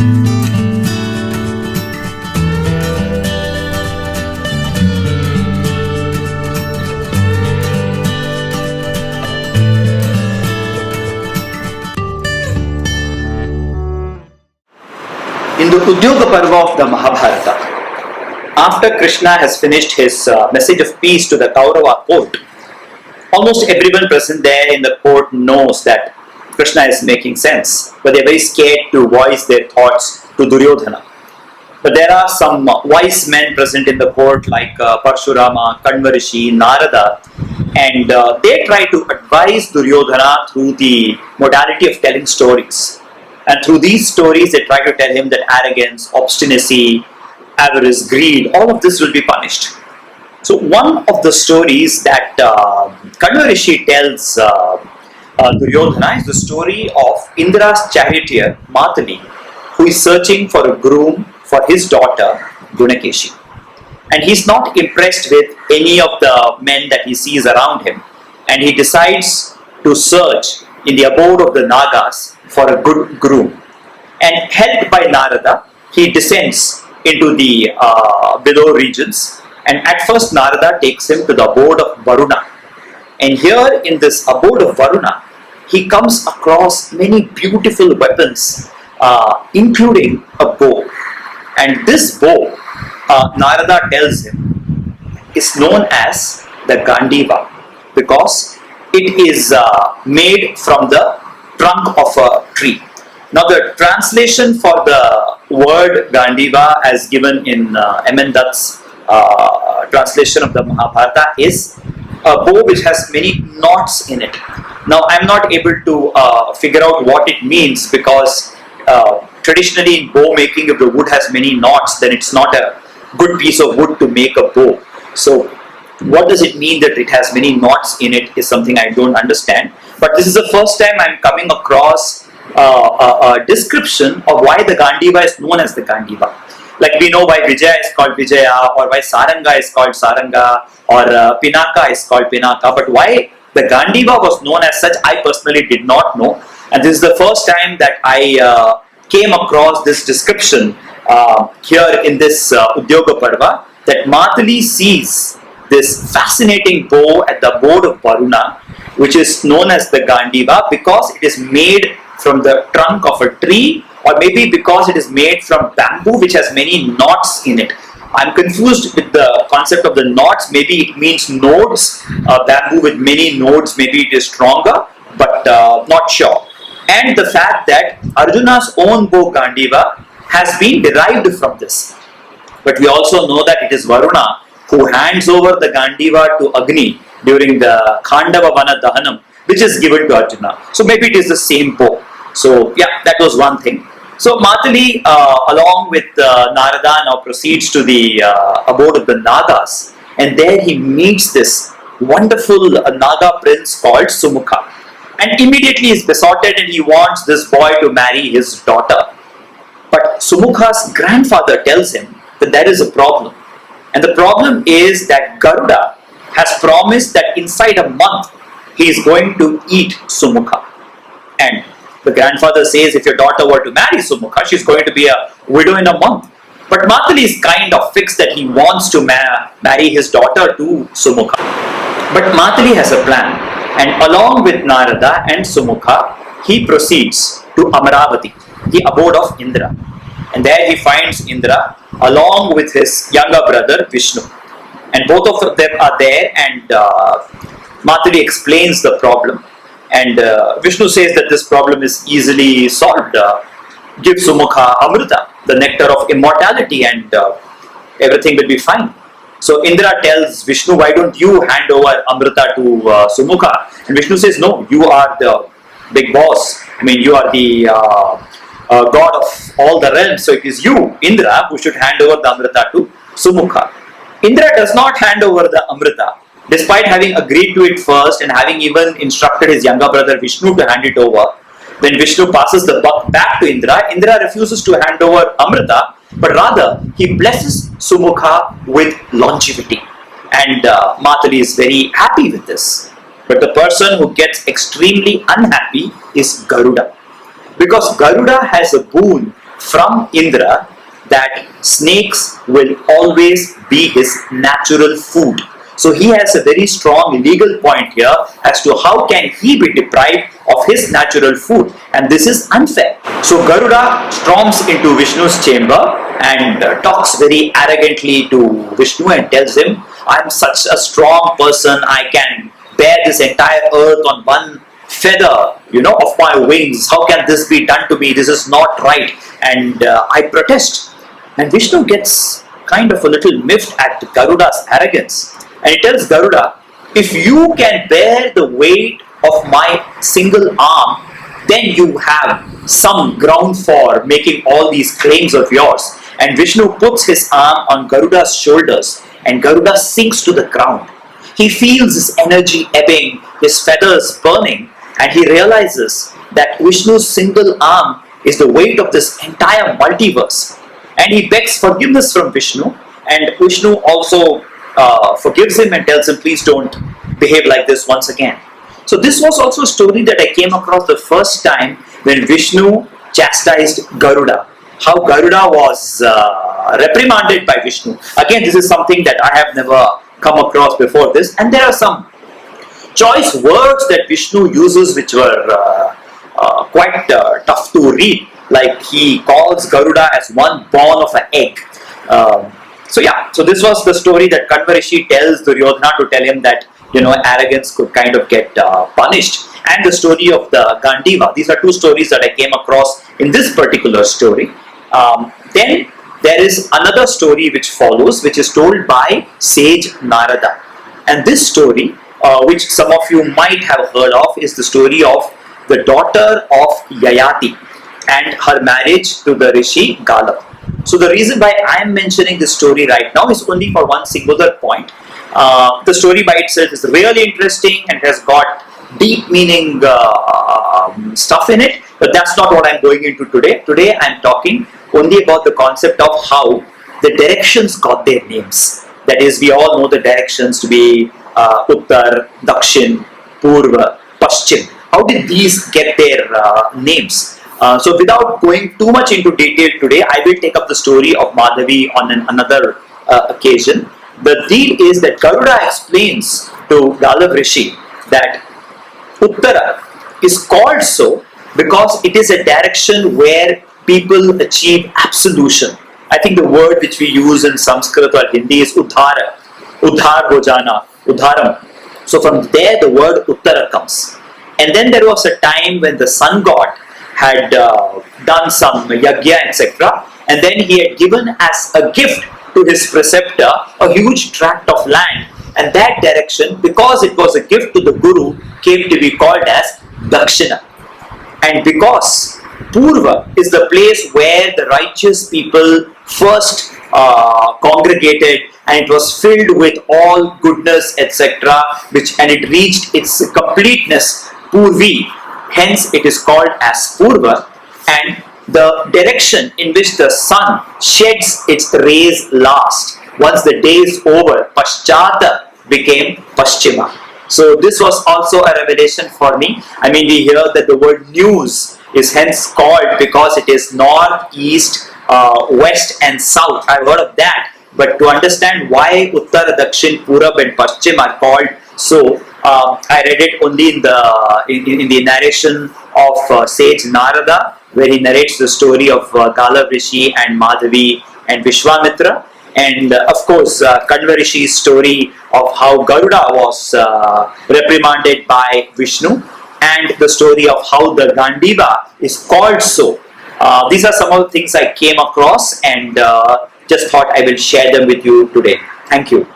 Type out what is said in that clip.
In the Udyoga Parva of the Mahabharata, after Krishna has finished his message of peace to the Kaurava court, almost everyone present there in the court knows that Krishna is making sense, but they're very scared to voice their thoughts to Duryodhana. But there are some wise men present in the court like Parshurama, Kanvarishi, Narada, and they try to advise Duryodhana through the modality of telling stories. And through these stories, they try to tell him that arrogance, obstinacy, avarice, greed, all of this will be punished. So one of the stories that Kanvarishi tells Duryodhana is the story of Indra's charioteer, Matali, who is searching for a groom for his daughter, Gunakeshi. And he's not impressed with any of the men that he sees around him. And he decides to search in the abode of the Nagas for a good groom. And helped by Narada, he descends into the below regions. And at first Narada takes him to the abode of Varuna. And here in this abode of Varuna, he comes across many beautiful weapons, including a bow. And this bow, Narada tells him, is known as the Gandiva, because it is made from the trunk of a tree. Now the translation for the word Gandiva as given in M.N. Dutt's translation of the Mahabharata is a bow which has many knots in it. Now I'm not able to figure out what it means, because traditionally in bow making, if the wood has many knots, then it's not a good piece of wood to make a bow. So what does it mean that it has many knots in it is something I don't understand. But this is the first time I'm coming across a description of why the Gandiva is known as the Gandiva. Like we know why Vijaya is called Vijaya, or why Saranga is called Saranga, or Pinaka is called Pinaka. But why the Gandiva was known as such, I personally did not know. And this is the first time that I came across this description here in this Udyoga Parva, that Matali sees this fascinating bow at the abode of Varuna, which is known as the Gandiva because it is made from the trunk of a tree, or maybe because it is made from bamboo which has many knots in it. I'm confused with the concept of the knots. Maybe it means nodes, bamboo with many nodes, maybe it is stronger, but not sure. And the fact that Arjuna's own bow Gandiva has been derived from this. But we also know that it is Varuna who hands over the Gandiva to Agni during the Khandava Vana Dahanam, which is given to Arjuna. So maybe it is the same bow. So yeah, that was one thing. So Matali, along with Narada, now proceeds to the abode of the Nagas, and there he meets this wonderful Naga prince called Sumukha. And immediately is besotted and he wants this boy to marry his daughter. But Sumukha's grandfather tells him that there is a problem. And the problem is that Garuda has promised that inside a month he is going to eat Sumukha. And the grandfather says if your daughter were to marry Sumukha, she is going to be a widow in a month. But Matali is kind of fixed that he wants to marry his daughter to Sumukha. But Matali has a plan. And along with Narada and Sumukha, he proceeds to Amaravati, the abode of Indra. And there he finds Indra along with his younger brother Vishnu. And both of them are there, and Matali explains the problem. And Vishnu says that this problem is easily solved. Give Sumukha Amrita, the nectar of immortality, and everything will be fine. So Indra tells Vishnu, why don't you hand over Amrita to Sumukha? And Vishnu says, no, you are the big boss. I mean, you are the god of all the realms. So it is you, Indra, who should hand over the Amrita to Sumukha. Indra does not hand over the Amrita, despite having agreed to it first and having even instructed his younger brother Vishnu to hand it over. When Vishnu passes the buck back to Indra, Indra refuses to hand over Amrita, but rather he blesses Sumukha with longevity. And Matali is very happy with this. But the person who gets extremely unhappy is Garuda. Because Garuda has a boon from Indra that snakes will always be his natural food. So he has a very strong legal point here as to how can he be deprived of his natural food, and this is unfair. So Garuda storms into Vishnu's chamber and talks very arrogantly to Vishnu and tells him, I am such a strong person, I can bear this entire earth on one feather, of my wings. How can this be done to me? This is not right, and I protest. And Vishnu gets kind of a little miffed at Garuda's arrogance, and he tells Garuda, if you can bear the weight of my single arm, then you have some ground for making all these claims of yours. And Vishnu puts his arm on Garuda's shoulders, and Garuda sinks to the ground. He feels his energy ebbing, his feathers burning, and he realizes that Vishnu's single arm is the weight of this entire multiverse. And he begs forgiveness from Vishnu, and Vishnu also forgives him and tells him, please don't behave like this once again. So this was also a story that I came across the first time when Vishnu chastised Garuda. How Garuda was reprimanded by Vishnu. Again, this is something that I have never come across before this, and there are some choice words that Vishnu uses which were quite tough to read. Like he calls Garuda as one born of an egg. So this was the story that Kanva Rishi tells Duryodhana to tell him that arrogance could kind of get punished, and the story of the Gandiva. These are two stories that I came across in this particular story. Then there is another story which follows, which is told by sage Narada, and this story, which some of you might have heard of, is the story of the daughter of Yayati and her marriage to the Rishi Galab. So the reason why I am mentioning this story right now is only for one singular point. The story by itself is really interesting and has got deep meaning stuff in it, but that's not what I'm going into today. Today I'm talking only about the concept of how the directions got their names. That is, we all know the directions to be Uttar, Dakshin, Purva, Paschim. How did these get their names? So without going too much into detail today, I will take up the story of Madhavi on another occasion. The deal is that Garuda explains to Galab Rishi that Uttara is called so because it is a direction where people achieve absolution. I think the word which we use in Sanskrit or Hindi is Udhara. Udhar ho jana, Udharam. So from there the word Uttara comes. And then there was a time when the sun god had done some yagya, etc. And then he had given as a gift to his preceptor a huge tract of land. And that direction, because it was a gift to the Guru, came to be called as Dakshina. And because Purva is the place where the righteous people first congregated, and it was filled with all goodness, etc., and it reached its completeness, Purvi. Hence it is called as Purva, and the direction in which the sun sheds its rays last. Once the day is over, Paschata became Paschima. So this was also a revelation for me. I mean, we hear that the word news is hence called because it is north, east, west and south. I've heard of that. But to understand why Uttar, Dakshin, Purab and Paschim are called so, I read it only in the narration of sage Narada, where he narrates the story of Galab Rishi and Madhavi and Vishwamitra, and of course Kanva Rishi's story of how Garuda was reprimanded by Vishnu, and the story of how the Gandiva is called so. These are some of the things I came across, and just thought I will share them with you today. Thank you.